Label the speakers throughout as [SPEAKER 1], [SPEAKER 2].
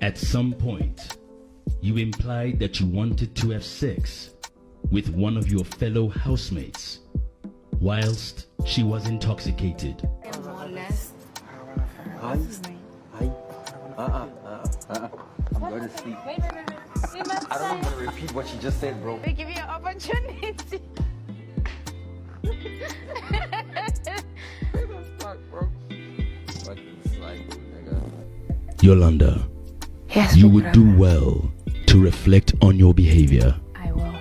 [SPEAKER 1] At some point, you implied that you wanted to have sex with one of your fellow housemates whilst she was intoxicated.
[SPEAKER 2] I'm going to sleep.
[SPEAKER 3] Wait.
[SPEAKER 2] I don't want to repeat what she just said, bro.
[SPEAKER 3] We give you an opportunity.
[SPEAKER 1] Yolanda,
[SPEAKER 4] Yes,
[SPEAKER 1] you
[SPEAKER 4] big
[SPEAKER 1] would
[SPEAKER 4] brother.
[SPEAKER 1] do well to reflect on your behavior.
[SPEAKER 4] I will.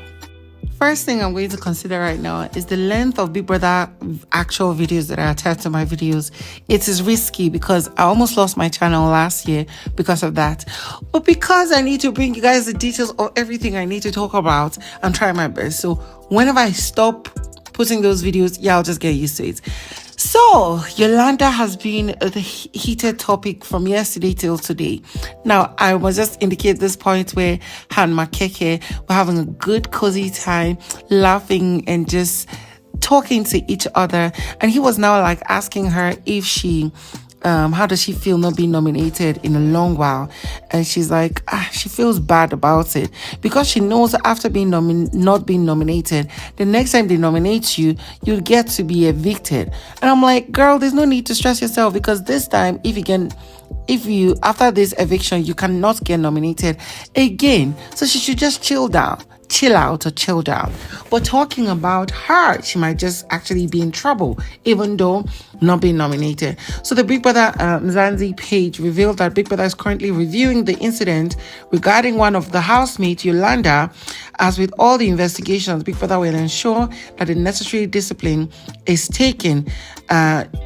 [SPEAKER 5] First thing I'm going to consider right now is the length of Big Brother actual videos that are attached to my videos. It is risky because I almost lost my channel last year because of that. But because I need to bring you guys the details of everything I need to talk about, I'm trying my best. So whenever I stop putting those videos, I'll just get used to it. So, Yolanda has been the heated topic from yesterday till today. Now, I must just indicate this point where Han Makeke were having a good cozy time, laughing and just talking to each other. And he was now like asking her if she, how does she feel not being nominated in a long while? And she's like, she feels bad about it because she knows after being not being nominated, the next time they nominate you, you'll get to be evicted. And I'm like, girl, there's no need to stress yourself because this time, if you after this eviction, you cannot get nominated again. So she should just chill out. But talking about her, she might just actually be in trouble, even though not being nominated. So the Big Brother MZANSI page revealed that Big Brother is currently reviewing the incident regarding one of the housemates, Yolanda. As with all the investigations, Big Brother will ensure that the necessary discipline is taken,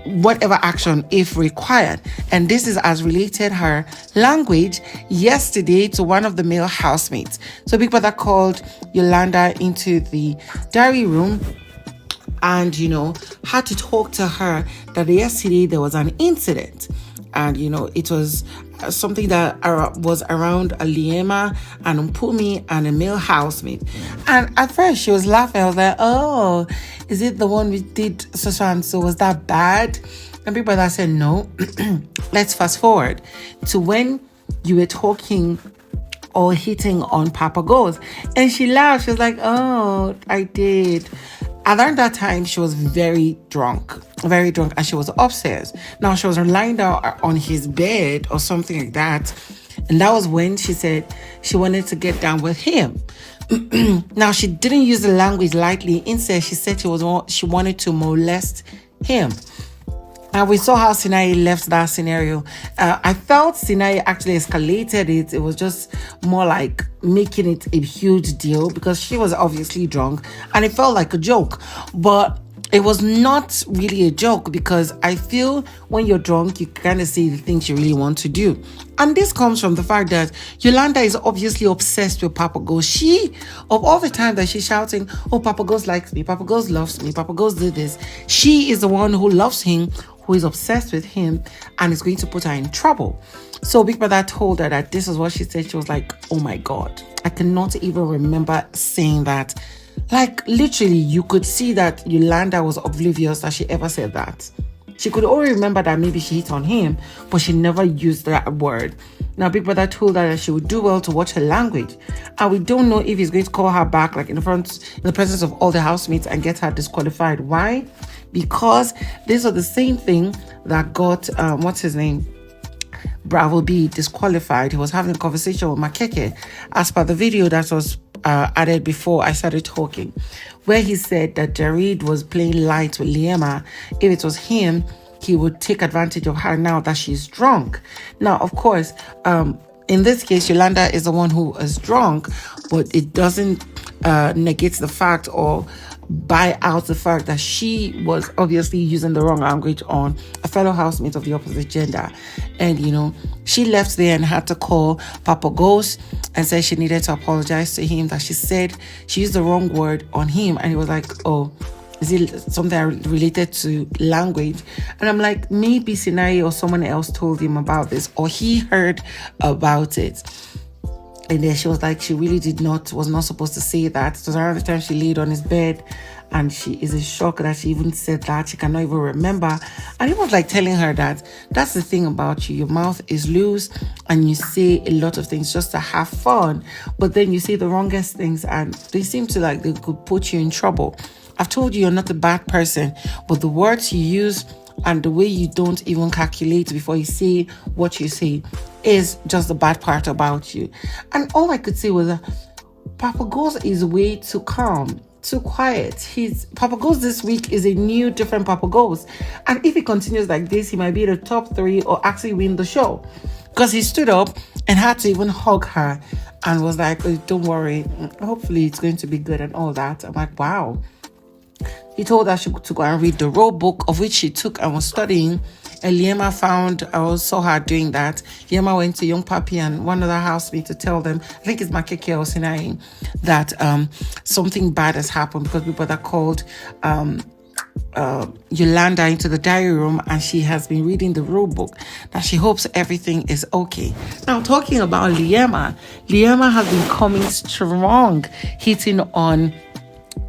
[SPEAKER 5] whatever action if required. And this is as related her language yesterday to one of the male housemates. So Big Brother called Yolanda into the diary room and, had to talk to her that yesterday there was an incident. And, it was something that was around a Liema and Mpumi and a male housemate. And at first she was laughing. I was like, oh, is it the one we did so and so? Was that bad? And Big Brother said, no. Let's fast forward to when you were talking or hitting on PAPAGHOST. And she laughed. She was like, oh, I did. Around that time, she was very drunk, and she was upstairs. Now, she was lying down on his bed or something like that. And that was when she said she wanted to get down with him. Now, she didn't use the language lightly. Instead, she said she wanted to molest him. And we saw how Sinai left that scenario. I felt Sinai actually escalated it. It was just more like making it a huge deal because she was obviously drunk and it felt like a joke. But it was not really a joke because I feel when you're drunk, you kind of say the things you really want to do. And this comes from the fact that Yolanda is obviously obsessed with PAPAGHOST. She, of all the time that she's shouting, oh, PAPAGHOST likes me, PAPAGHOST loves me, PAPAGHOST did this. She is the one who loves him, who is obsessed with him and is going to put her in trouble. So Big Brother told her that this is what she said. She was like, oh my God, I cannot even remember saying that. Like literally, you could see that Yolanda was oblivious that she ever said that. She could only remember that maybe she hit on him, but she never used that word. Now, Big Brother told her that she would do well to watch her language. And we don't know if he's going to call her back, like in the presence of all the housemates and get her disqualified. Why? Because this was the same thing that got, what's his name? Bravo B disqualified. He was having a conversation with Makeke as per the video that was added before I started talking, where he said that Jared was playing light with Liema. If it was him, he would take advantage of her now that she's drunk. Now, of course, in this case, Yolanda is the one who is drunk, but it doesn't negate the fact or buy out the fact that she was obviously using the wrong language on a fellow housemate of the opposite gender. And, she left there and had to call PAPAGHOST and said she needed to apologize to him, that she said she used the wrong word on him. And he was like, oh, is it something related to language? And I'm like, maybe Sinai or someone else told him about this, or he heard about it. And then she was like, she really was not supposed to say that. It was around the time she laid on his bed and she is in shock that she even said that. She cannot even remember. And he was like telling her that that's the thing about you. Your mouth is loose and you say a lot of things just to have fun, but then you say the wrongest things and they seem to like they could put you in trouble. I've told you you're not a bad person, but the words you use and the way you don't even calculate before you say what you say is just the bad part about you. And all I could say was Papa Ghost is way too calm, too quiet. Papa Ghost this week is a new, different Papa Ghost. And if he continues like this, he might be the top 3 or actually win the show. Because he stood up and had to even hug her and was like, oh, don't worry, hopefully it's going to be good and all that. I'm like, wow. He told her to go and read the rule book, of which she took and was studying. And LIEMA I saw her doing that. LIEMA went to Young Papi and one other housemate to tell them, I think it's Makeke or Sinai, that something bad has happened because people that called Yolanda into the diary room and she has been reading the rule book. That she hopes everything is okay. Now, talking about LIEMA has been coming strong, hitting on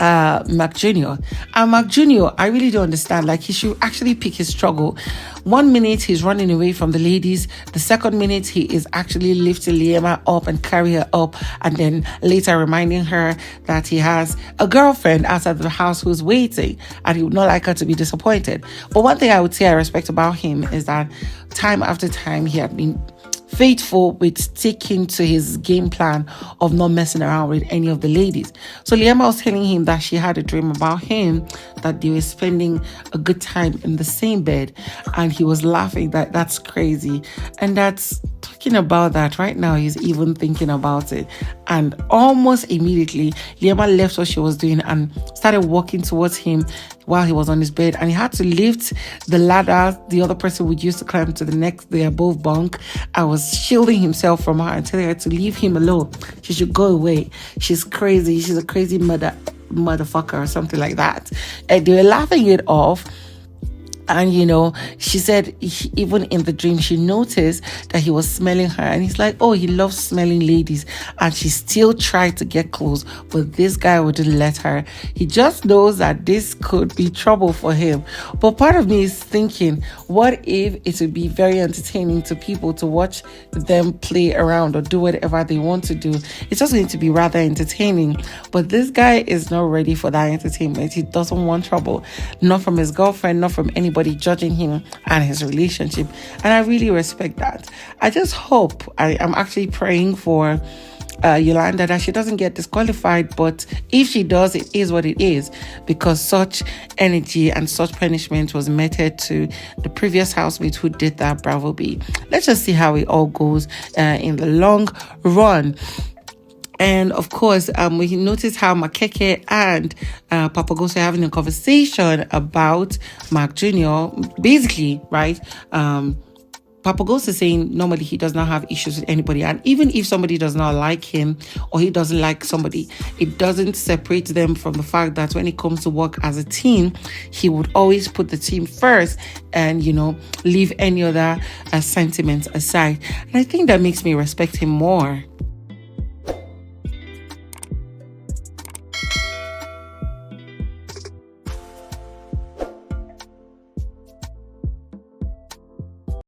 [SPEAKER 5] Mac Jr. And Mac Jr., I really don't understand. Like, he should actually pick his struggle. 1 minute he's running away from the ladies. The second minute he is actually lifting LIEMA up and carry her up, and then later reminding her that he has a girlfriend outside the house who's waiting and he would not like her to be disappointed. But one thing I would say I respect about him is that time after time he had been faithful with sticking to his game plan of not messing around with any of the ladies. So LIEMA was telling him that she had a dream about him, that they were spending a good time in the same bed, and he was laughing that that's crazy. And that's talking about that right now, he's even thinking about it. And almost immediately LIEMA left what she was doing and started walking towards him while he was on his bed, and he had to lift the ladder the other person would use to climb to the above bunk. I was shielding himself from her and telling her to leave him alone. She should go away. She's crazy. She's a crazy motherfucker or something like that. And they were laughing it off. And, you know, she said even in the dream, she noticed that he was smelling her. And he's like, oh, he loves smelling ladies. And she still tried to get close, but this guy wouldn't let her. He just knows that this could be trouble for him. But part of me is thinking, what if it would be very entertaining to people to watch them play around or do whatever they want to do? It's just going to be rather entertaining. But this guy is not ready for that entertainment. He doesn't want trouble, not from his girlfriend, not from anybody judging him and his relationship. And I really respect that. I just hope, I'm actually praying for Yolanda that she doesn't get disqualified, but if she does, it is what it is, because such energy and such punishment was meted to the previous housemate who did that. Bravo B. Let's just see how it all goes in the long run. And of course, we noticed how Makeke and Papa Ghost are having a conversation about Mac Jr. Basically, right? Papa Ghost is saying normally he does not have issues with anybody. And even if somebody does not like him or he doesn't like somebody, it doesn't separate them from the fact that when it comes to work as a team, he would always put the team first and, you know, leave any other sentiments aside. And I think that makes me respect him more.